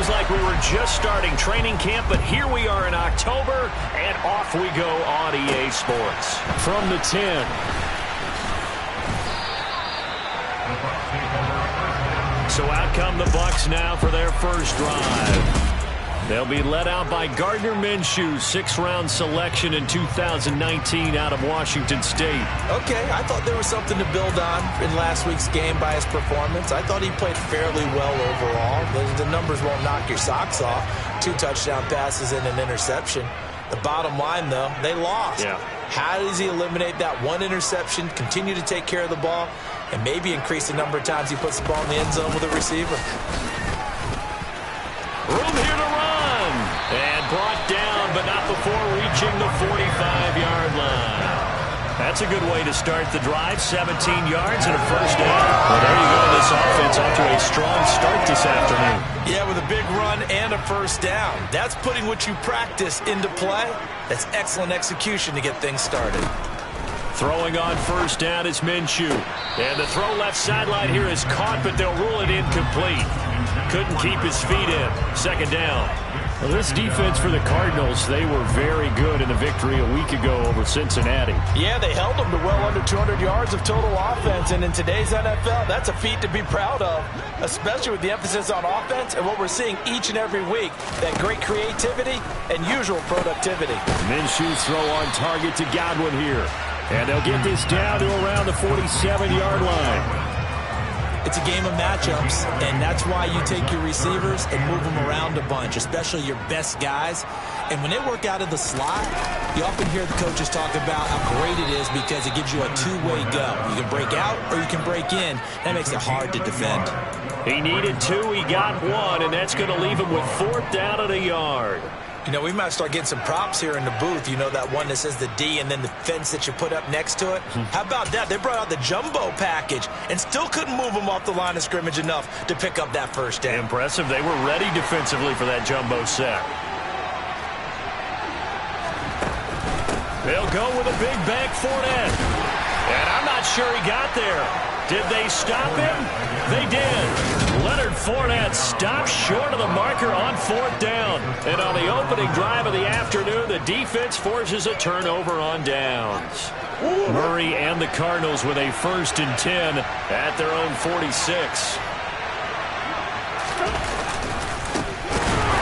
seems like we were just starting training camp, but here we are in October, and off we go on EA Sports. From the 10. So out come the Bucs now for their first drive. They'll be led out by Gardner Minshew, 6th-round selection in 2019 out of Washington State. Okay, I thought there was something to build on in last week's game by his performance. I thought he played fairly well overall. The numbers won't knock your socks off. 2 touchdown passes and an interception. The bottom line, though, they lost. Yeah. How does he eliminate that one interception, continue to take care of the ball, and maybe increase the number of times he puts the ball in the end zone with a receiver? Room here to run. And brought down, but not before reaching the 45-yard line. That's a good way to start the drive. 17 yards and a first down. Well, there you go. This offense off to a strong start this afternoon. Yeah, with a big run and a first down. That's putting what you practice into play. That's excellent execution to get things started. Throwing on first down is Minshew. And the throw left sideline here is caught, but they'll rule it incomplete. Couldn't keep his feet in. Second down. Well, this defense for the Cardinals, they were very good in the victory a week ago over Cincinnati. Yeah, they held them to well under 200 yards of total offense, and in today's NFL, that's a feat to be proud of, especially with the emphasis on offense and what we're seeing each and every week, that great creativity and usual productivity. Minshew's throw on target to Godwin here, and they'll get this down to around the 47-yard line. It's a game of matchups, and that's why you take your receivers and move them around a bunch, especially your best guys. And when they work out of the slot, you often hear the coaches talk about how great it is because it gives you a two-way go. You can break out or you can break in. That makes it hard to defend. He needed 2, he got 1, and that's going to leave him with 4th down at a yard. You know, we might start getting some props here in the booth. You know, that one that says the D and then the fence that you put up next to it? How about that? They brought out the jumbo package and still couldn't move them off the line of scrimmage enough to pick up that first down. Impressive. They were ready defensively for that jumbo set. They'll go with a big bank Fournette. And I'm not sure he got there. Did they stop him? They did. Leonard Fournette stopped short of the marker on 4th down. And on the opening drive of the afternoon, the defense forces a turnover on downs. Murray and the Cardinals with a 1st and 10 at their own 46.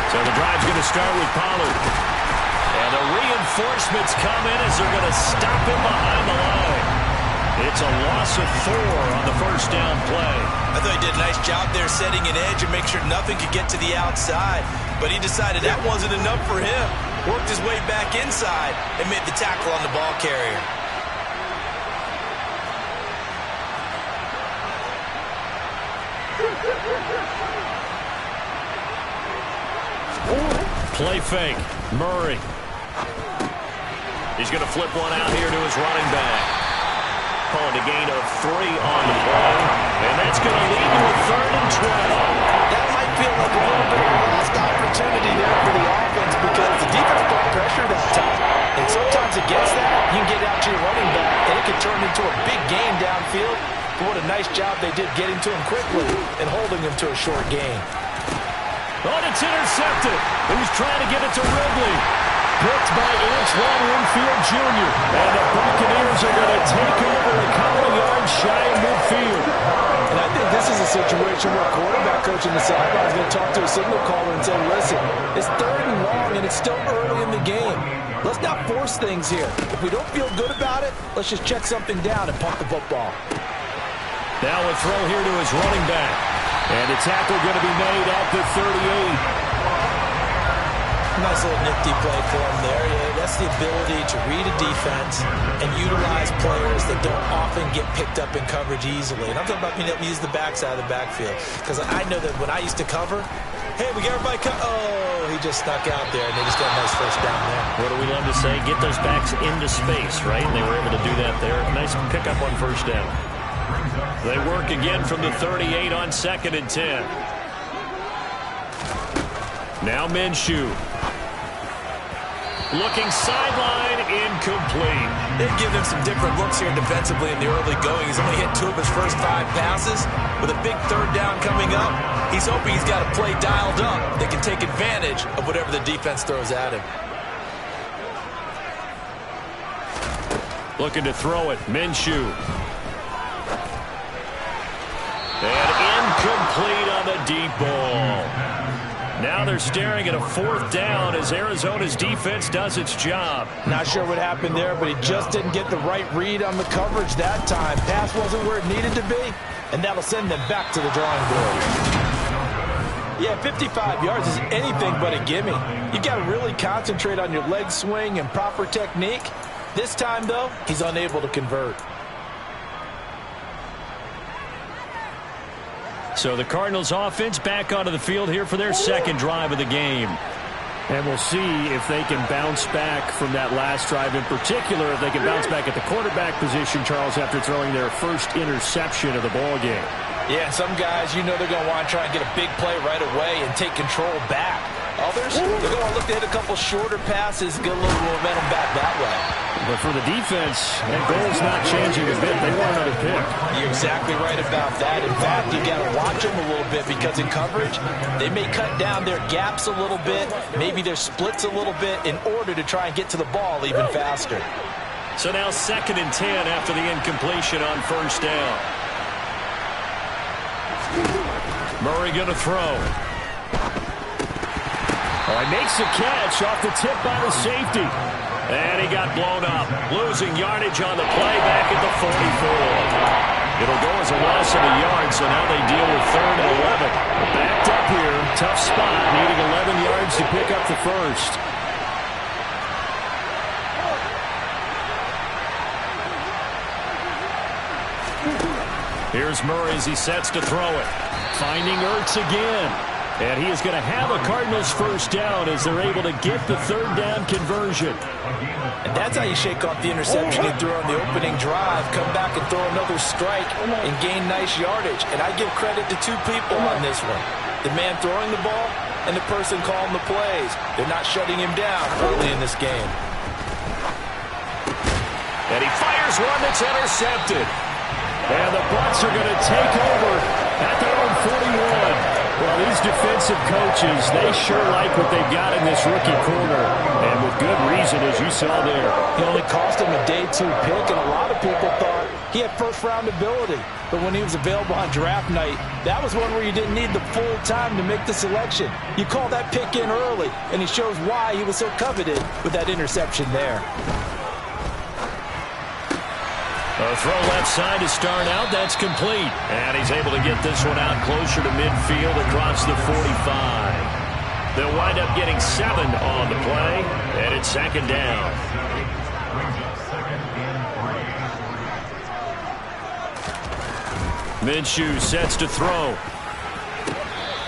So the drive's going to start with Pollard. And the reinforcements come in as they're going to stop him behind the line. It's a loss of 4 on the first down play. I thought he did a nice job there setting an edge and make sure nothing could get to the outside. But he decided that wasn't enough for him. Worked his way back inside and made the tackle on the ball carrier. Play fake. Murray. He's going to flip one out here to his running back. Calling a gain of 3 on the play. And that's going to lead to a 3rd and 12. That might feel like a little bit of a lost opportunity there for the offense because the defense brought pressure that time. And sometimes against that, you can get out to your running back, and it can turn into a big gain downfield. But what a nice job they did getting to him quickly and holding him to a short gain. Oh, it's intercepted. He was trying to get it to Ridley. Picked by Antoine Winfield Jr. And the Buccaneers are going to take over a couple of yards shy of midfield. And I think this is a situation where quarterback coach in the sideline is going to talk to a signal caller and say, listen, it's 3rd and long and it's still early in the game. Let's not force things here. If we don't feel good about it, let's just check something down and pump the football. Now a throw here to his running back. And the tackle going to be made at the 38. Nice little nifty play for him there. Yeah, that's the ability to read a defense and utilize players that don't often get picked up in coverage easily. And I'm talking about being able to use the backside of the backfield. Because I know that when I used to cover, hey, we got everybody oh, he just stuck out there, and they just got a nice first down there. What do we love to say? Get those backs into space, right? And they were able to do that there. Nice pickup on first down. They work again from the 38 on 2nd and 10. Now Minshew. Looking sideline, incomplete. They've given him some different looks here defensively in the early going. He's only hit 2 of his first 5 passes. With a big third down coming up, he's hoping he's got a play dialed up that can take advantage of whatever the defense throws at him. Looking to throw it, Minshew. And incomplete on the deep ball. Now they're staring at a 4th down as Arizona's defense does its job. Not sure what happened there, but he just didn't get the right read on the coverage that time. Pass wasn't where it needed to be, and that'll send them back to the drawing board. Yeah, 55 yards is anything but a gimme. You got to really concentrate on your leg swing and proper technique. This time, though, he's unable to convert. So the Cardinals offense back onto the field here for their second drive of the game. And we'll see if they can bounce back from that last drive, in particular if they can bounce back at the quarterback position, Charles, after throwing their first interception of the ball game. Yeah, and some guys, you know they're going to want to try and get a big play right away and take control back. Others, they're going to look to hit a couple shorter passes, get a little momentum back that way. But for the defense, that goal's not changing a bit. They want another pick. You're exactly right about that. In fact, you got to watch them a little bit because in coverage, they may cut down their gaps a little bit, maybe their splits a little bit in order to try and get to the ball even faster. So now 2nd and 10 after the incompletion on 1st down. Murray going to throw. He makes the catch off the tip by the safety. And he got blown up. Losing yardage on the play back at the 44. It'll go as a loss of a yard, so now they deal with 3rd and 11. Backed up here. Tough spot. Needing 11 yards to pick up the first. Here's Murray as he sets to throw it. Finding Ertz again. And he is going to have a Cardinals first down as they're able to get the 3rd down conversion. And that's how you shake off the interception you threw on the opening drive, come back and throw another strike and gain nice yardage. And I give credit to 2 people on this one. The man throwing the ball and the person calling the plays. They're not shutting him down early in this game. And he fires one that's intercepted. And the Bucs are going to take over at their own 41. Well, these defensive coaches, they sure like what they've got in this rookie corner. And with good reason, as you saw there. He only cost him a day 2 pick, and a lot of people thought he had first-round ability. But when he was available on draft night, that was one where you didn't need the full time to make the selection. You call that pick in early, and he shows why he was so coveted with that interception there. A throw left side to start out. That's complete. And he's able to get this one out closer to midfield across the 45. They'll wind up getting 7 on the play. And it's 2nd down. Minshew sets to throw.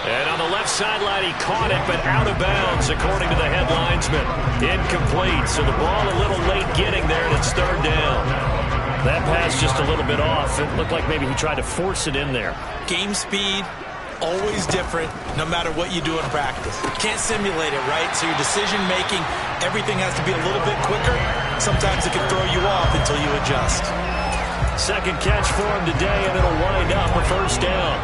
And on the left sideline, he caught it, but out of bounds, according to the head linesman. Incomplete. So the ball a little late getting there, and it's 3rd down. That pass just a little bit off. It looked like maybe he tried to force it in there. Game speed, always different, no matter what you do in practice. You can't simulate it, right? So your decision-making, everything has to be a little bit quicker. Sometimes it can throw you off until you adjust. 2nd catch for him today, and it'll wind up a 1st down.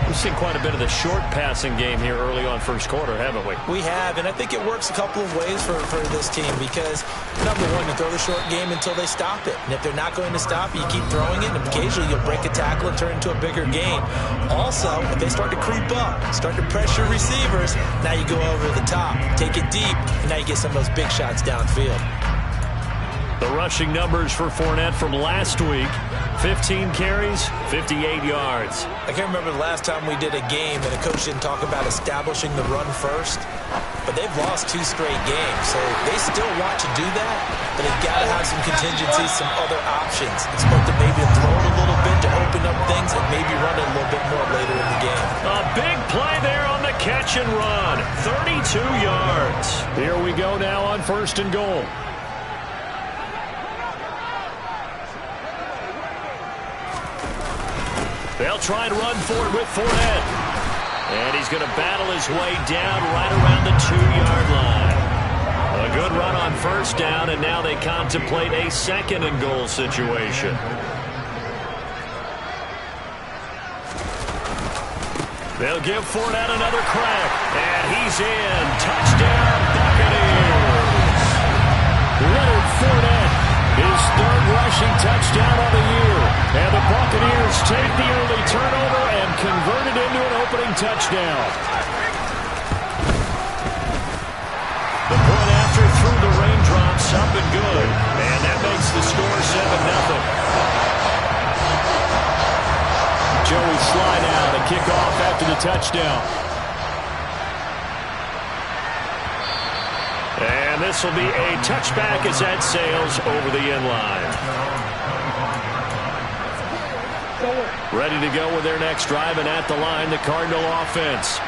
We've seen quite a bit of the short passing game here early on 1st quarter, haven't we? We have, and I think it works a couple of ways for this team because, number one, you throw the short game until they stop it. And if they're not going to stop it, you keep throwing it, and occasionally you'll break a tackle and turn it into a bigger gain. Also, if they start to creep up, start to pressure receivers, now you go over the top, take it deep, and now you get some of those big shots downfield. The rushing numbers for Fournette from last week, 15 carries, 58 yards. I can't remember the last time we did a game and a coach didn't talk about establishing the run first. But they've lost 2 straight games, so they still want to do that, but they've got to have some contingencies, some other options. Expect them maybe to throw it a little bit to open up things and maybe run it a little bit more later in the game. A big play there on the catch and run, 32 yards. Here we go now on 1st and goal. They'll try and run for it with Fournette. And he's going to battle his way down right around the 2-yard line. A A good run on first down, and now they contemplate a second and goal situation. They'll give Fournette another crack, and he's in. Touchdown, Buccaneers. Leonard Fournette, his third rushing touchdown of the year. And the Buccaneers take the early turnover and convert it into an opening touchdown. The point after through the raindrops, up and good. And that makes the score 7-0. Joey slide out and kick off after the touchdown. And this will be a touchback as that sails over the end line. Ready to go with their next drive, and at the line, the Cardinal offense.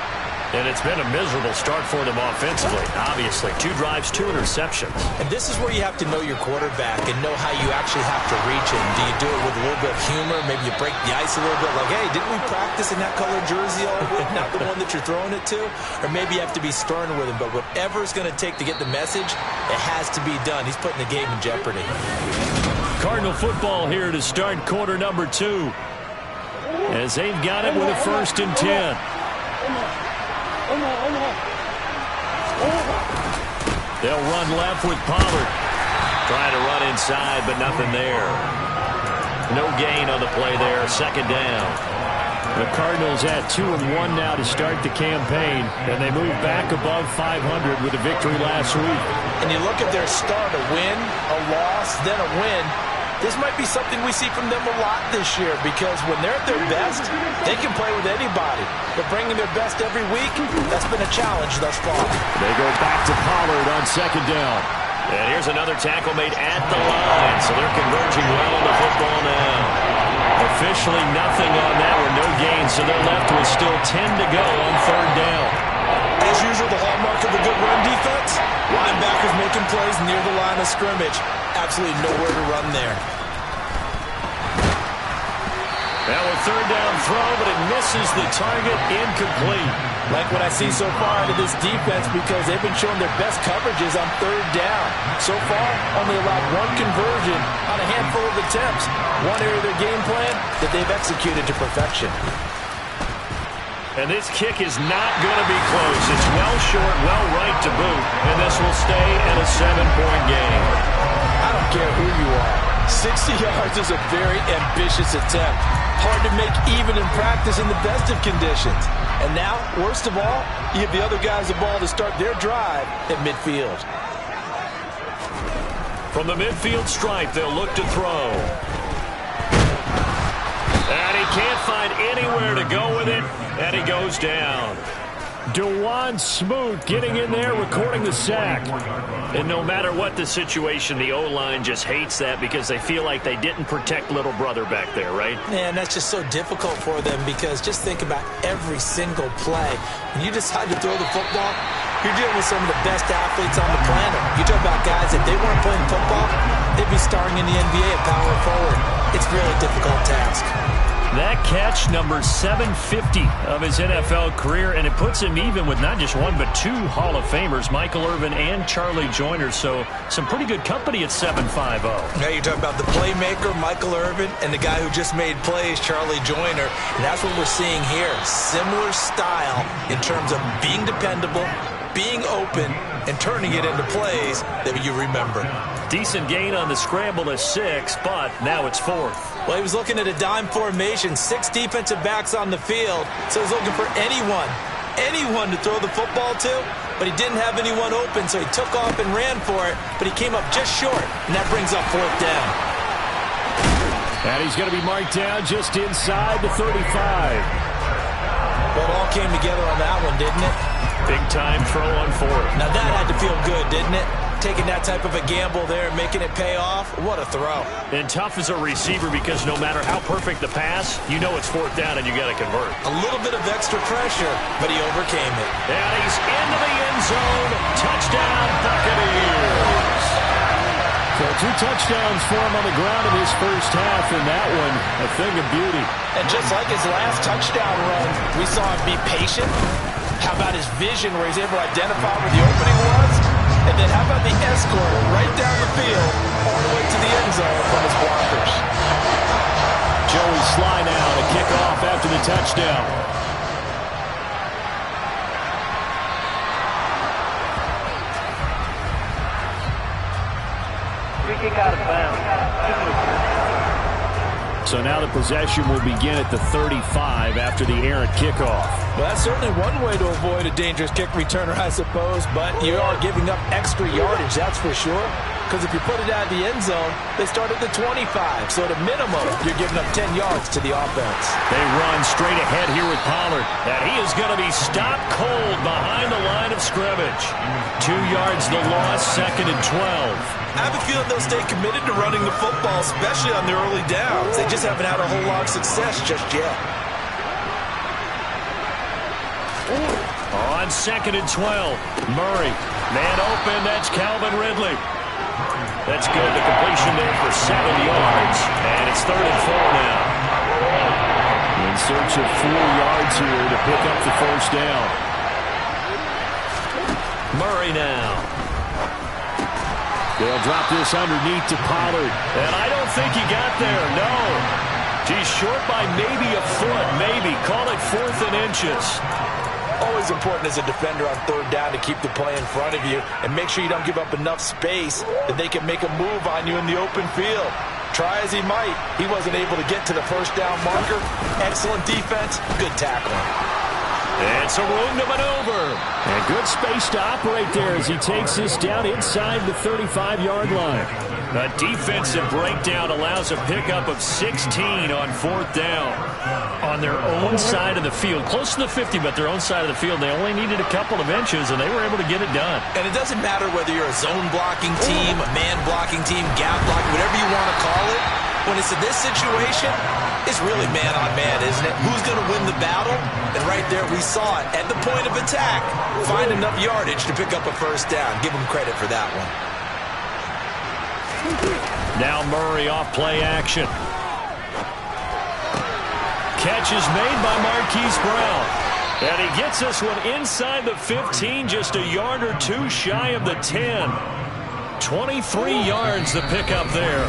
And it's been a miserable start for them offensively, obviously. 2 drives, 2 interceptions. And this is where you have to know your quarterback and know how you actually have to reach him. Do you do it with a little bit of humor? Maybe you break the ice a little bit, like, hey, didn't we practice in that color jersey all week, not the one that you're throwing it to? Or maybe you have to be stern with him. But whatever it's going to take to get the message, it has to be done. He's putting the game in jeopardy. Cardinal football here to start quarter number 2. As they've got it with a 1st and 10. They'll run left with Pollard. Trying to run inside, but nothing there. No gain on the play there. 2nd down. The Cardinals at 2-1 now to start the campaign, and they move back above 500 with a victory last week. And you look at their start, a win, a loss, then a win. This might be something we see from them a lot this year, because when they're at their best, they can play with anybody. But bringing their best every week, that's been a challenge thus far. They go back to Pollard on 2nd down. And here's another tackle made at the line, so they're converging well on the football now. Officially nothing on that one, no gain, so they're left with still 10 to go on 3rd down. As usual, the hallmark of a good run defense, linebackers making plays near the line of scrimmage. Absolutely nowhere to run there. Now a 3rd down throw, but it misses the target, incomplete. Like what I see so far out of this defense, because they've been showing their best coverages on 3rd down. So far, only allowed 1 conversion on a handful of attempts. One area of their game plan that they've executed to perfection. And this kick is not going to be close. It's well short, well right to boot, and this will stay at a 7-point game. I don't care who you are. 60 yards is a very ambitious attempt. Hard to make even in practice in the best of conditions. And now, worst of all, you give the other guys the ball to start their drive at midfield. From the midfield stripe, they'll look to throw. And he can't find anywhere to go with it, and he goes down. DeJuan Smoot getting in there, recording the sack. And no matter what the situation, the O-line just hates that because they feel like they didn't protect little brother back there, right? Man, that's just so difficult for them, because just think about every single play. When you decide to throw the football, you're dealing with some of the best athletes on the planet. You talk about guys, if they weren't playing football, they'd be starring in the NBA at power forward. It's a really difficult task. That catch, number 750 of his NFL career, and it puts him even with not just 1 but 2 Hall of Famers, Michael Irvin and Charlie Joyner. So some pretty good company at 750. Now you talk about the playmaker, Michael Irvin, and the guy who just made plays, Charlie Joyner. And that's what we're seeing here. Similar style in terms of being dependable, being open, and turning it into plays that you remember. Decent gain on the scramble to 6, but now it's 4th. Well, he was looking at a dime formation, 6 defensive backs on the field, so he's looking for anyone to throw the football to, but he didn't have anyone open, so he took off and ran for it, but he came up just short, and that brings up 4th down. And he's going to be marked down just inside the 35. Well, it all came together on that one, didn't it? Big-time throw on 4th. Now that had to feel good, didn't it? Taking that type of a gamble there and making it pay off, what a throw. And tough as a receiver, because no matter how perfect the pass, you know it's 4th down and you got to convert. A little bit of extra pressure, but he overcame it. And he's into the end zone. Touchdown, Buccaneers. So 2 touchdowns for him on the ground in his first half, and that one a thing of beauty. And just like his last touchdown run, we saw him be patient. How about his vision, where he's able to identify where the opening was? And And then how about the escort right down the field all the way to the end zone from his blockers. Joey Sly now to kick off after the touchdown. Free kick out of bounds. So now the possession will begin at the 35 after the errant kickoff. Well, that's certainly one way to avoid a dangerous kick returner, I suppose, but you are giving up extra yardage, that's for sure. Because if you put it out of the end zone, they start at the 25. So at a minimum, you're giving up 10 yards to the offense. They run straight ahead here with Pollard. And he is going to be stopped cold behind the line of scrimmage. 2 yards the loss, 2nd and 12. I have a feeling they'll stay committed to running the football, especially on their early downs. They just haven't had a whole lot of success just yet. On 2nd and 12, Murray. Man open, that's Calvin Ridley. That's good. The completion there for 7 yards. And it's 3rd and 4 now. In search of 4 yards here to pick up the first down. Murray now. They'll drop this underneath to Pollard. And I don't think he got there, no. He's short by maybe a foot, maybe. Call it 4th and inches. Always important as a defender on 3rd down to keep the play in front of you and make sure you don't give up enough space that they can make a move on you in the open field. Try as he might, he wasn't able to get to the first down marker. Excellent defense, good tackling. It's a room to maneuver. And good space to operate there as he takes this down inside the 35-yard line. A defensive breakdown allows a pickup of 16 on 4th down. On their own side of the field. Close to the 50, but their own side of the field. They only needed a couple of inches, and they were able to get it done. And it doesn't matter whether you're a zone blocking team, a man blocking team, gap blocking, whatever you want to call it. When it's in this situation, it's really man on man, isn't it? Who's going to win the battle? And right there we saw it. At the point of attack, find enough yardage to pick up a first down. Give them credit for that one. Now Murray off play action. Catch is made by Marquise Brown. And he gets this one inside the 15, just a yard or 2 shy of the 10. 23 yards the pickup there.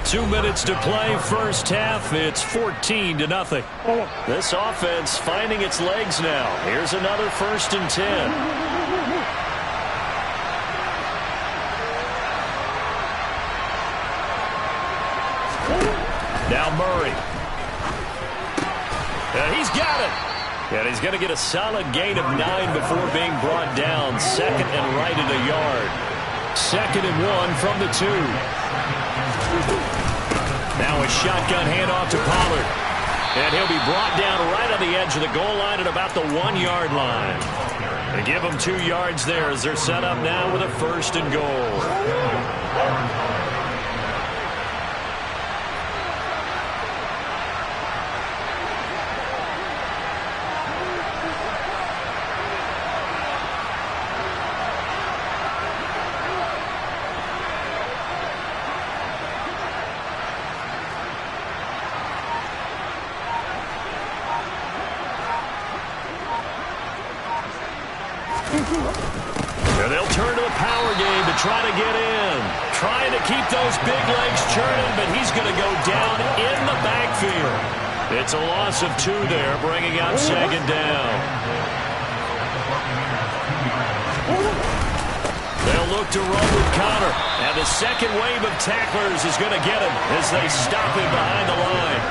2 minutes to play, first half. It's 14-0. This offense finding its legs now. Here's another 1st and 10. Now Murray. And he's got it. And he's going to get a solid gain of 9 before being brought down. 2nd and right at a yard. 2nd and 1 from the 2. Now a shotgun handoff to Pollard. And he'll be brought down right on the edge of the goal line at about the 1-yard line. They give him 2 yards there as they're set up now with a 1st and goal. And they'll turn to the power game to try to get in. Trying to keep those big legs churning, but he's going to go down in the backfield. It's a loss of 2 there, bringing out 2nd down. They'll look to run with Connor. And the second wave of tacklers is going to get him as they stop him behind the line.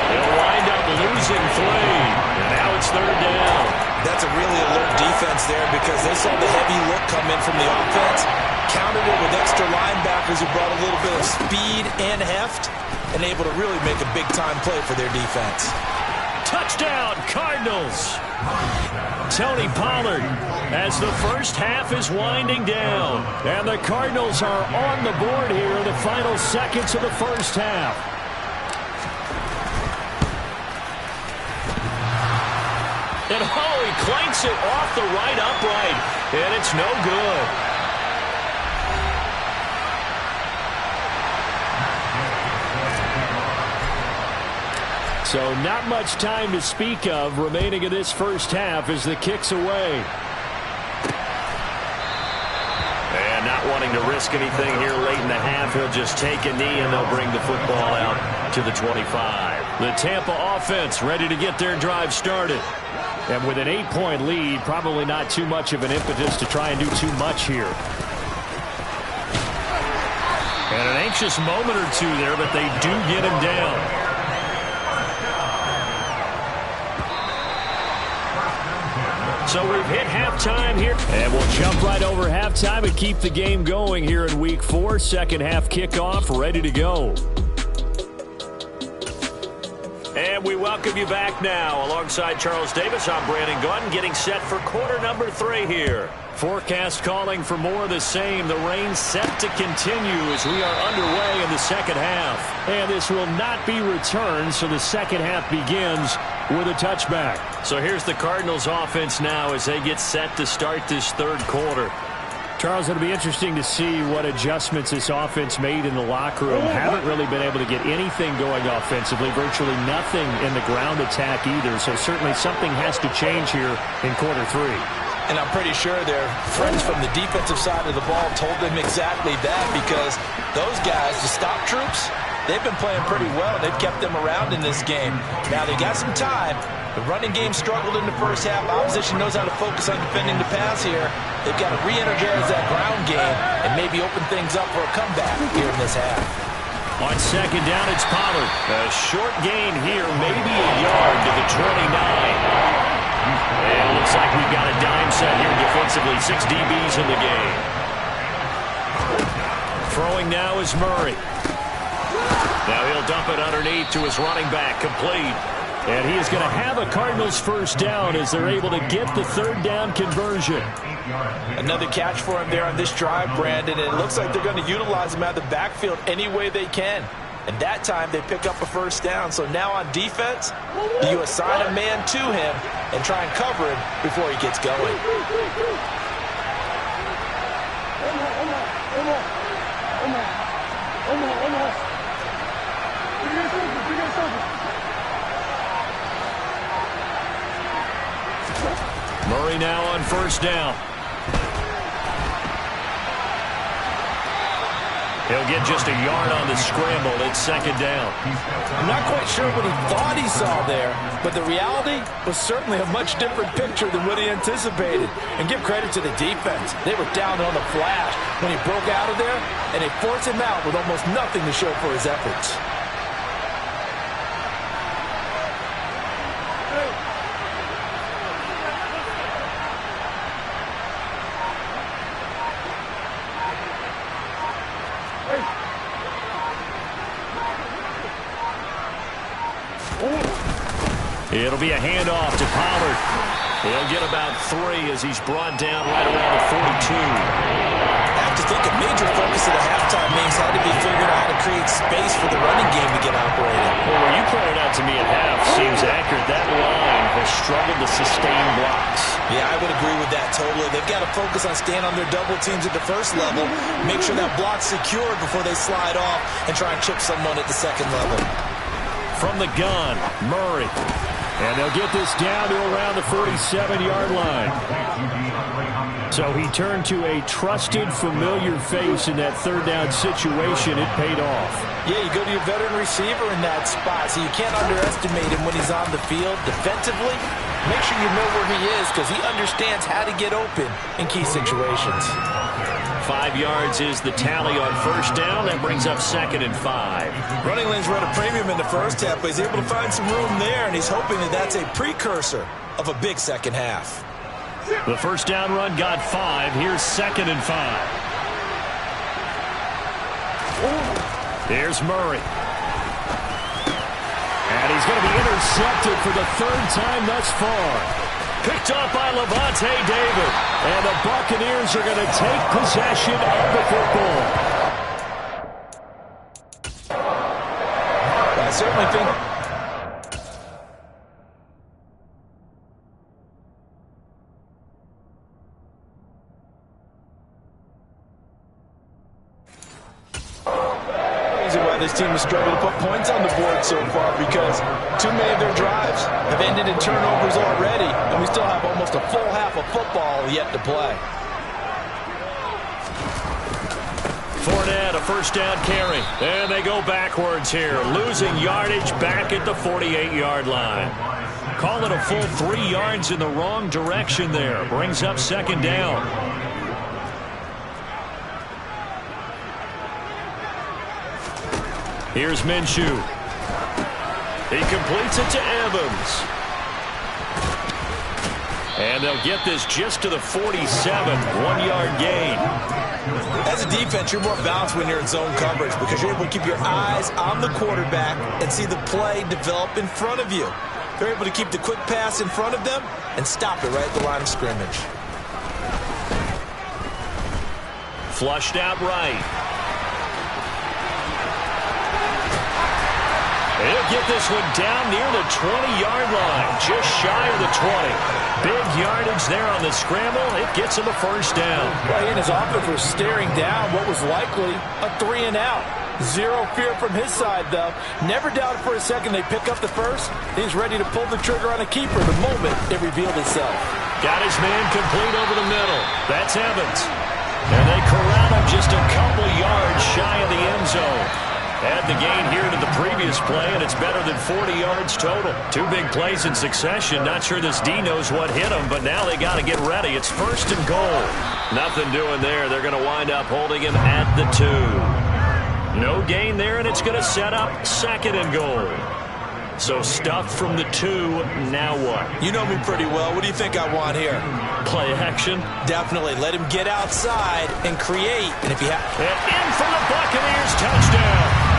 They'll wind up losing 3. And now it's 3rd down. That's a really alert defense there because they saw the heavy look come in from the offense, countered it with extra linebackers who brought a little bit of speed and heft, and able to really make a big-time play for their defense. Touchdown, Cardinals! Tony Pollard as the first half is winding down. And the Cardinals are on the board here in the final seconds of the first half. And he clanks it off the right upright, and it's no good. So not much time to speak of remaining in this first half as the kick's away. wanting to risk anything here late in the half. He'll just take a knee, and they'll bring the football out to the 25. The Tampa offense ready to get their drive started. And with an 8-point lead, probably not too much of an impetus to try and do too much here. And an anxious moment or two there, but they do get him down. So we've hit halftime here. And we'll jump right over halftime and keep the game going here in Week 4. Second half kickoff, ready to go. And we welcome you back now. Alongside Charles Davis, I'm Brandon Gunn, getting set for quarter number 3 here. Forecast calling for more of the same. The rain set to continue as we are underway in the second half. And this will not be returned, so the second half begins with a touchback. So here's the Cardinals offense now as they get set to start this third quarter. Charles, it'll be interesting to see what adjustments this offense made in the locker room. Haven't really been able to get anything going offensively, virtually nothing in the ground attack either. So certainly something has to change here in quarter 3. And I'm pretty sure their friends from the defensive side of the ball told them exactly that, because those guys, the stop troops, they've been playing pretty well. They've kept them around in this game. Now they got some time. The running game struggled in the first half. Opposition knows how to focus on defending the pass here. They've got to re-energize that ground game and maybe open things up for a comeback here in this half. On second down, it's Pollard. A short gain here, maybe a yard to the 29. And it looks like we've got a dime set here defensively. 6 DBs in the game. Throwing now is Murray. Now he'll dump it underneath to his running back, complete. And he is going to have a Cardinals first down as they're able to get the third down conversion. Another catch for him there on this drive, Brandon. And it looks like they're going to utilize him out of the backfield any way they can. And that time they pick up a first down. So now on defense, you assign a man to him and try and cover him before he gets going. Murray now on first down. He'll get just a yard on the scramble. It's second down. I'm not quite sure what he thought he saw there, but the reality was certainly a much different picture than what he anticipated. And give credit to the defense. They were down on the flash when he broke out of there, and they forced him out with almost nothing to show for his efforts. It'll be a handoff to Pollard. He'll get about 3 as he's brought down right around the 42. I have to think a major focus of the halftime means had to be figuring out how to create space for the running game to get operated. Well, where you pointed out to me at half seems accurate. That line has struggled to sustain blocks. Yeah, I would agree with that totally. They've got to focus on staying on their double teams at the first level, make sure that block's secured before they slide off and try and chip someone at the second level. From the gun, Murray. And they'll get this down to around the 47-yard line. So he turned to a trusted, familiar face in that third down situation. It paid off. Yeah, you go to your veteran receiver in that spot, so you can't underestimate him when he's on the field. Defensively, make sure you know where he is because he understands how to get open in key situations. 5 yards is the tally on first down. That brings up second and 5. Running lanes run a premium in the first half, but he's able to find some room there, and he's hoping that that's a precursor of a big second half. The first down run got 5. Here's second and 5. Here's Murray. And he's going to be intercepted for the third time thus far. Picked off by Levante David. And the Buccaneers are going to take possession of the football. I certainly think... This team has struggled to put points on the board so far because too many of their drives have ended in turnovers already, and we still have almost a full half of football yet to play. Fournette, a first down carry. And they go backwards here, losing yardage back at the 48-yard line. Call it a full 3 yards in the wrong direction there. Brings up second down. Here's Minshew. He completes it to Evans. And they'll get this just to the 47, 1-yard gain. As a defense, you're more balanced when you're in zone coverage because you're able to keep your eyes on the quarterback and see the play develop in front of you. They're able to keep the quick pass in front of them and stop it right at the line of scrimmage. Flushed out right. He'll get this one down near the 20-yard line, just shy of the 20. Big yardage there on the scramble. It gets him a first down. Well, and his offense was staring down what was likely a 3-and-out. Zero fear from his side, though. Never doubted for a second they pick up the first. He's ready to pull the trigger on a keeper the moment it revealed itself. Got his man complete over the middle. That's Evans. And they corral him just a couple yards shy of the end zone. Add the gain here to the previous play, and it's better than 40 yards total. 2 big plays in succession. Not sure this D knows what hit him, but now they got to get ready. It's first and goal. Nothing doing there. They're going to wind up holding him at the 2. No gain there, and it's going to set up second and goal. So stuffed from the 2. Now what? You know me pretty well. What do you think I want here? Play action? Definitely. Let him get outside and create. And if you have... And in for the Buccaneers, touchdown.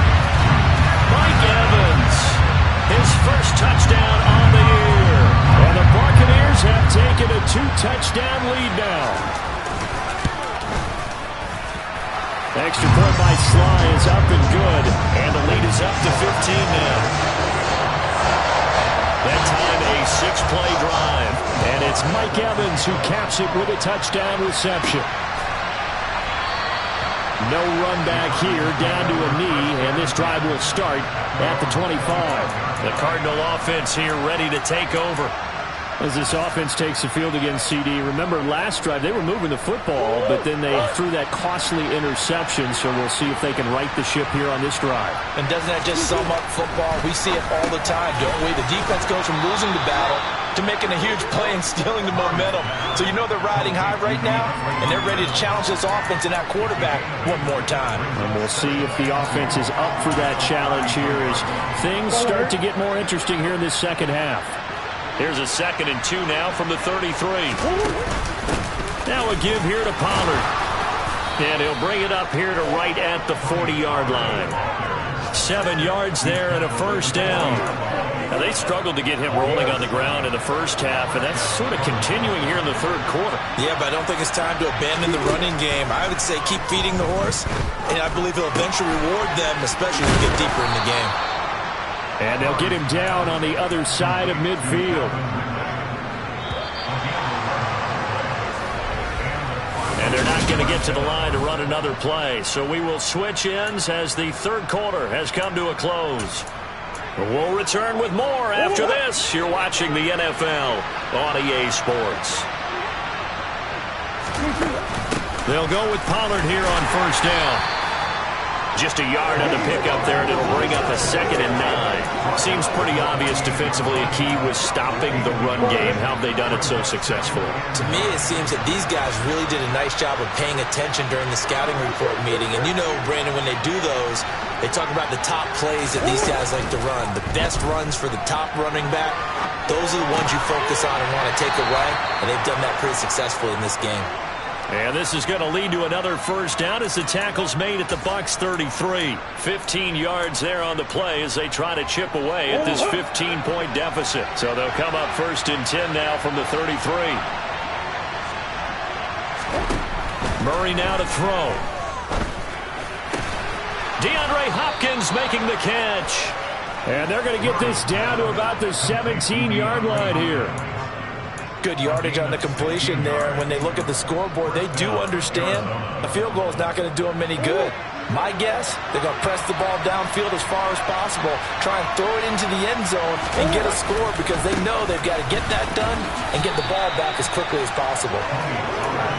Mike Evans, his first touchdown on the year. And the Buccaneers have taken a 2-touchdown lead now. Extra point by Sly is up and good. And the lead is up to 15 now. That time a 6-play drive. And it's Mike Evans who caps it with a touchdown reception. No run back here, down to a knee, and this drive will start at the 25. The Cardinal offense here ready to take over. As this offense takes the field against CD, remember last drive they were moving the football, but then they threw that costly interception, so we'll see if they can right the ship here on this drive. And doesn't that just sum up football? We see it all the time, don't we? The defense goes from losing the battle to making a huge play and stealing the momentum. So you know they're riding high right now, and they're ready to challenge this offense and that quarterback one more time. And we'll see if the offense is up for that challenge here as things start to get more interesting here in this second half. Here's a 2nd and 2 now from the 33. Now a give here to Pollard. And he'll bring it up here to right at the 40-yard line. 7 yards there and a first down. Now they struggled to get him rolling on the ground in the first half, and that's sort of continuing here in the third quarter. Yeah, but I don't think it's time to abandon the running game. I would say keep feeding the horse, and I believe he'll eventually reward them, especially as we get deeper in the game. And they'll get him down on the other side of midfield. And they're not going to get to the line to run another play. So we will switch ends as the third quarter has come to a close. We'll return with more after this. You're watching the NFL on EA Sports. They'll go with Pollard here on first down. Just a yard on the pickup there, and it'll bring up a 2nd and 9. Seems pretty obvious defensively a key was stopping the run game. How have they done it so successfully? To me, it seems that these guys really did a nice job of paying attention during the scouting report meeting. And you know, Brandon, when they do those, they talk about the top plays that these guys like to run. The best runs for the top running back, those are the ones you focus on and want to take away. And they've done that pretty successfully in this game. And this is going to lead to another first down as the tackle's made at the Bucs 33. 15 yards there on the play as they try to chip away at this 15-point deficit. So they'll come up 1st and 10 now from the 33. Murray now to throw. DeAndre Hopkins making the catch. And they're going to get this down to about the 17-yard line here. Good yardage on the completion there. When they look at the scoreboard, they do understand a field goal is not going to do them any good. My guess, they're going to press the ball downfield as far as possible, try and throw it into the end zone and get a score because they know they've got to get that done and get the ball back as quickly as possible.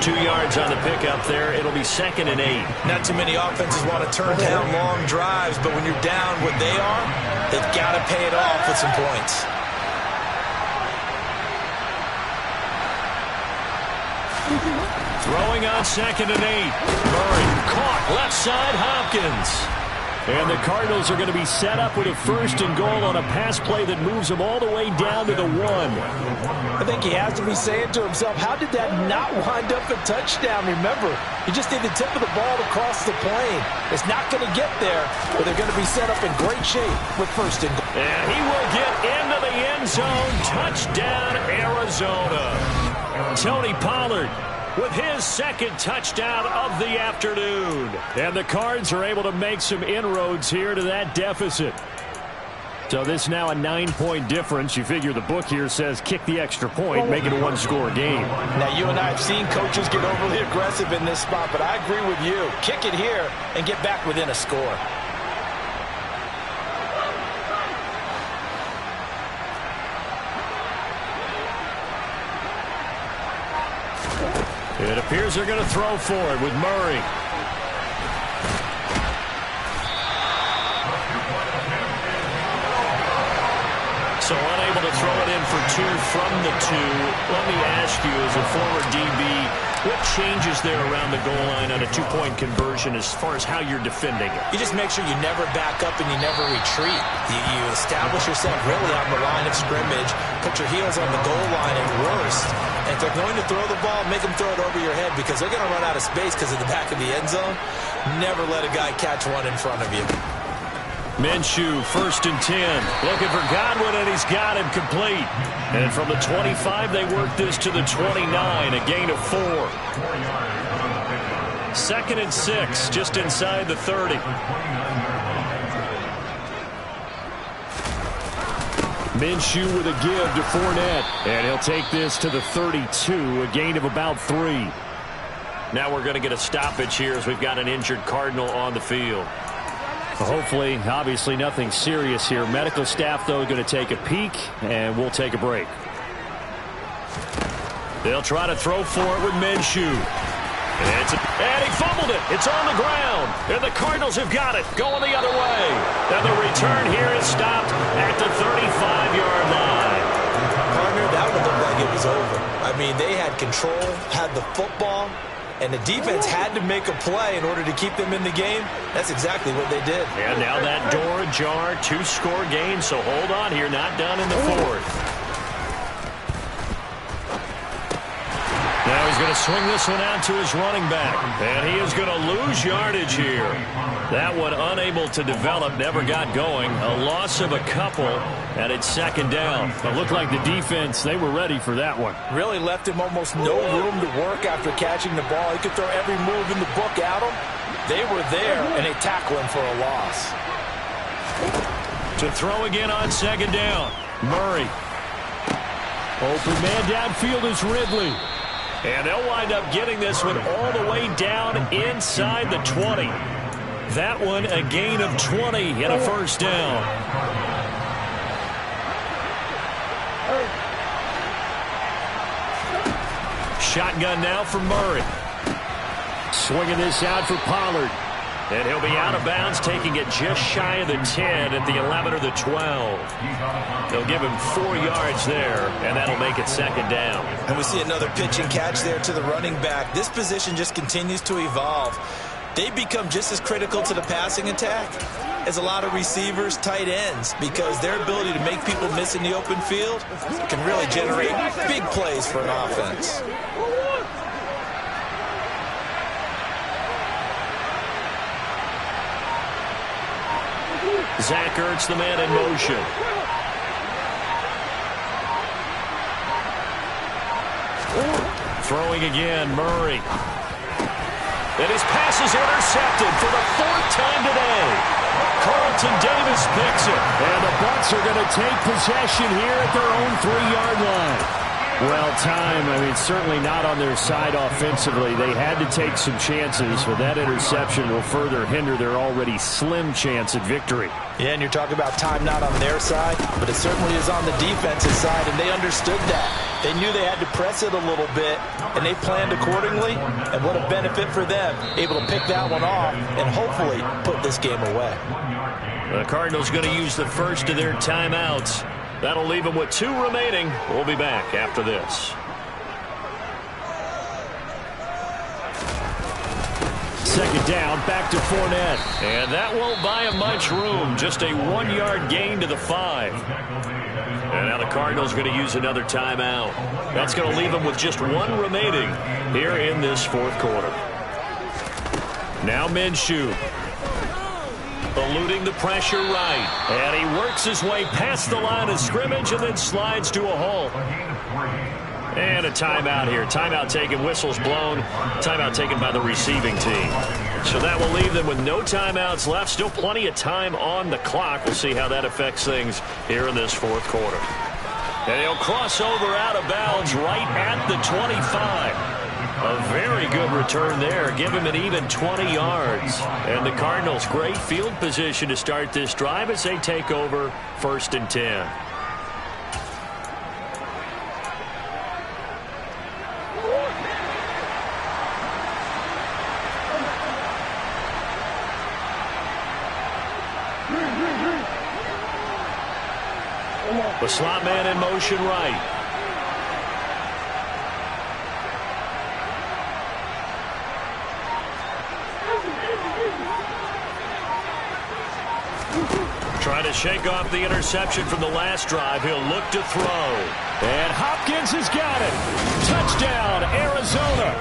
2 yards on the pickup there. It'll be 2nd and 8. Not too many offenses want to turn down long drives, but when you're down what they are, they've got to pay it off with some points. Throwing on 2nd and 8. Murray caught left side Hopkins. And the Cardinals are going to be set up with a 1st and goal on a pass play that moves them all the way down to the 1. I think he has to be saying to himself, how did that not wind up a touchdown? Remember, you just need the tip of the ball to cross the plane. It's not going to get there, but they're going to be set up in great shape with 1st and goal. And he will get into the end zone. Touchdown, Arizona. Tony Pollard with his 2nd touchdown of the afternoon. And the Cards are able to make some inroads here to that deficit. So this now a 9-point difference. You figure the book here says kick the extra point, make it a 1-score game. Now, you and I have seen coaches get overly aggressive in this spot, but I agree with you. Kick it here and get back within a score. It appears they're going to throw for it with Murray. So unable to throw it in for 2 from the 2. Let me ask you, as a former DB, what changes there around the goal line on a 2-point conversion as far as how you're defending it? You just make sure you never back up and you never retreat. You establish yourself really on the line of scrimmage, put your heels on the goal line at worst, and if they're going to throw the ball, make them throw it over your head because they're going to run out of space because of the back of the end zone. Never let a guy catch one in front of you. Minshew, 1st and 10. Looking for Godwin, and he's got him complete. And from the 25, they work this to the 29, a gain of 4. 2nd and 6, just inside the 30. Minshew with a give to Fournette. And he'll take this to the 32, a gain of about 3. Now we're going to get a stoppage here as we've got an injured Cardinal on the field. Hopefully, obviously nothing serious here. Medical staff, though, going to take a peek, and we'll take a break. They'll try to throw for it with Minshew. And he fumbled it. It's on the ground. And the Cardinals have got it. Going the other way. And the return here is stopped at the 35-yard line. Partner, that would look like it was over. I mean, they had control, had the football, and the defense had to make a play in order to keep them in the game. That's exactly what they did. And now that door ajar, 2-score game, so hold on here, not done in the 4th. Now he's going to swing this one out to his running back. And he is going to lose yardage here. That one unable to develop, never got going. A loss of a couple, and it's 2nd down. It looked like the defense, they were ready for that one. Really left him almost no room to work after catching the ball. He could throw every move in the book at him. They were there, and they tackle him for a loss. To throw again on 2nd down. Murray. Open man downfield is Ridley. And they'll wind up getting this one all the way down inside the 20. That one a gain of 20 and a 1st down. Shotgun now for Murray. Swinging this out for Pollard. And he'll be out of bounds, taking it just shy of the 10 at the 11 or the 12. They'll give him 4 yards there, and that'll make it 2nd down. And we see another pitch and catch there to the running back. This position just continues to evolve. They become just as critical to the passing attack as a lot of receivers, tight ends, because their ability to make people miss in the open field can really generate big plays for an offense. Zach Ertz, the man in motion. Throwing again, Murray. And his pass is intercepted for the 4th time today. Carlton Davis picks it. And the Bucs are going to take possession here at their own 3-yard line. Well, time, certainly not on their side offensively. They had to take some chances, but that interception will further hinder their already slim chance at victory. Yeah, and you're talking about time not on their side, but it certainly is on the defensive side, and they understood that. They knew they had to press it a little bit, and they planned accordingly, and what a benefit for them, able to pick that one off and hopefully put this game away. The Cardinals going to use the first of their timeouts. That'll leave them with 2 remaining. We'll be back after this. Second down, back to Fournette. And that won't buy him much room. Just a 1-yard gain to the 5. And now the Cardinals going to use another timeout. That's going to leave them with just 1 remaining here in this 4th quarter. Now Minshew. Eluding the pressure right. And he works his way past the line of scrimmage and then slides to a halt. And a timeout here. Timeout taken, whistles blown. Timeout taken by the receiving team. So that will leave them with no timeouts left. Still plenty of time on the clock. We'll see how that affects things here in this 4th quarter. And he'll cross over out of bounds right at the 25. A very good return there. Give him an even 20 yards. And the Cardinals, great field position to start this drive as they take over 1st and 10. The slot man in motion right. Trying to shake off the interception from the last drive. He'll look to throw. And Hopkins has got it. Touchdown, Arizona.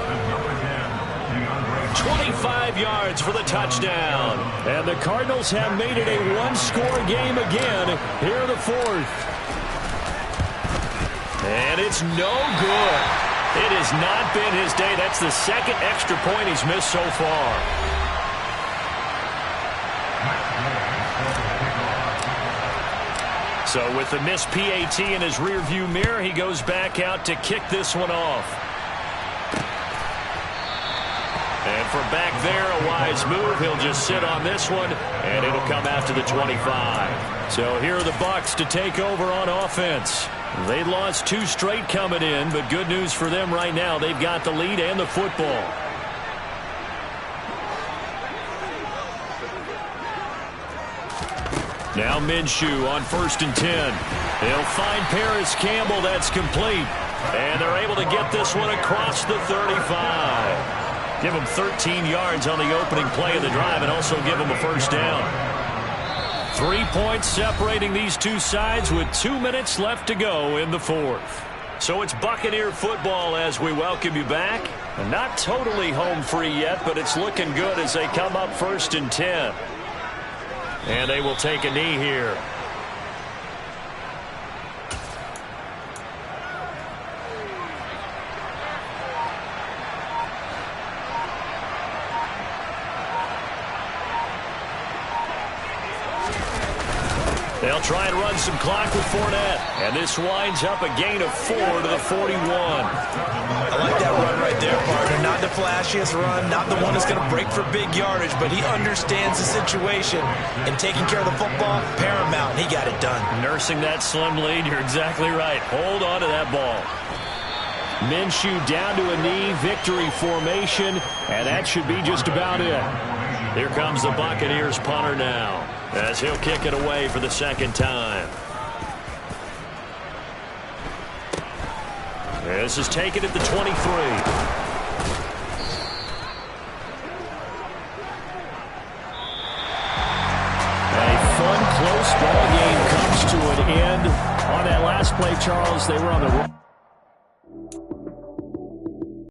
25 yards for the touchdown. And the Cardinals have made it a 1-score game again here in the 4th. And it's no good. It has not been his day. That's the 2nd extra point he's missed so far. So with the missed PAT in his rearview mirror, he goes back out to kick this one off. And from back there, a wise move. He'll just sit on this one, and it'll come after the 25. So here are the Bucs to take over on offense. They lost 2 straight coming in, but good news for them right now. They've got the lead and the football. Now Minshew on 1st and 10. He'll find Paris Campbell. That's complete. And they're able to get this one across the 35. Give him 13 yards on the opening play of the drive and also give him a 1st down. 3 points separating these two sides with 2 minutes left to go in the 4th. So it's Buccaneer football as we welcome you back. Not totally home free yet, but it's looking good as they come up 1st and 10. And they will take a knee here. They'll try and run some clock with Fournette. And this winds up a gain of 4 to the 41. I like that run right there, partner. Not the flashiest run, not the one that's going to break for big yardage, but he understands the situation, and taking care of the football, paramount. He got it done. Nursing that slim lead, you're exactly right. Hold on to that ball. Minshew down to a knee, victory formation, and that should be just about it. Here comes the Buccaneers punter now, as he'll kick it away for the 2nd time. This is taken at the 23. A fun, close ball game comes to an end. On that last play, Charles, they were on the